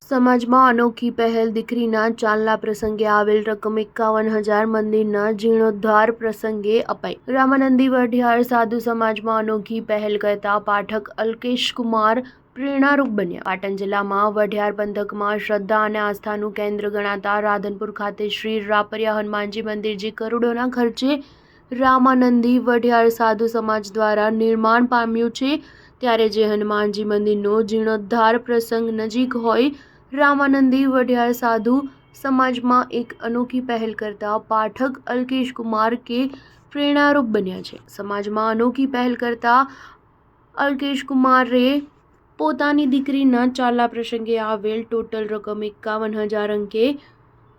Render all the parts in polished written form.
સમાજમાં અનોખી પહેલ દીકરીના ચાંદલા પ્રસંગે આવેલ રકમ 51,000 મંદિરના જીર્ણોદ્ધાર પ્રસંગે અપાઈ. રામાનંદી વઢિયાર સાધુ સમાજમાં અનોખી પહેલ કરતા પાઠક અલ્કેશ કુમાર પ્રેરણારૂપ બન્યા. પાટણ જિલ્લામાં વઢિયાર પંથકમાં શ્રદ્ધા અને આસ્થાનું કેન્દ્ર ગણાતા રાધનપુર ખાતે શ્રી રાપરિયા હનુમાનજી મંદિર જે કરોડોના ખર્ચે રામાનંદી વઢિયાર સાધુ સમાજ દ્વારા નિર્માણ પામ્યું છે, ત્યારે જે હનુમાનજી મંદિરનો જીર્ણોદ્ધાર પ્રસંગ નજીક હોય, રામાનંદી વઢિયાર સાધુ સમાજમાં એક અનોખી પહેલ કરતા પાઠક અલ્કેશ કુમાર કે પ્રેરણારૂપ બન્યા છે. સમાજમાં અનોખી પહેલ કરતા અલ્કેશ કુમારે પોતાની દીકરીના ચાંદલા પ્રસંગે આવેલ ટોટલ રકમ 51,000 અંકે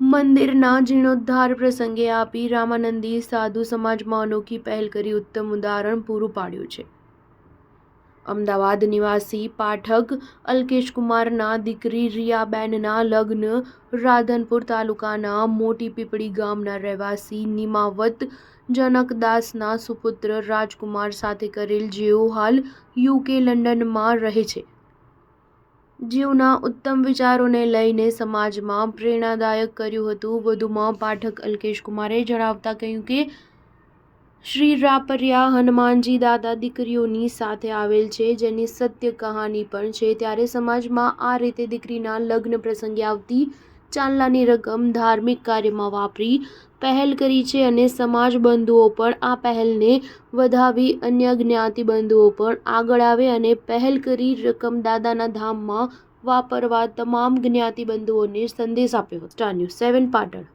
મંદિરના જીર્ણોદ્ધાર પ્રસંગે આપી રામાનંદી સાધુ સમાજમાં અનોખી પહેલ કરી ઉત્તમ ઉદાહરણ પૂરું પાડ્યું છે. અમદાવાદ નિવાસી પાઠક અલ્કેશ કુમારના દીકરી રિયાબેનના લગ્ન રાધનપુર તાલુકાના મોટી પીપળી ગામના રહેવાસી નિમાવત જનકદાસના સુપુત્ર રાજકુમાર સાથે કરેલ, જેઓ હાલ UK લંડનમાં રહે છે. જેઓના ઉત્તમ વિચારોને લઈને સમાજમાં પ્રેરણાદાયક કર્યું હતું. વધુમાં પાઠક અલ્કેશ કુમારે જણાવતા કહ્યું કે શ્રી રાપરિયા હનુમાનજી દાદા દીકરીઓની સાથે આવેલ છે, જેની સત્ય કહાની પણ છે. ત્યારે સમાજમાં આ રીતે દીકરીના લગ્ન પ્રસંગે આવતી ચાંદલાની રકમ ધાર્મિક કાર્યમાં વાપરી પહેલ કરી છે અને સમાજ બંધુઓ પણ આ પહેલને વધાવી અન્ય જ્ઞાતિ બંધુઓ પણ આગળ આવે અને પહેલ કરી રકમ દાદાના ધામમાં વાપરવા તમામ જ્ઞાતિ બંધુઓને સંદેશ આપ્યો હતો. Star news 7 Patan.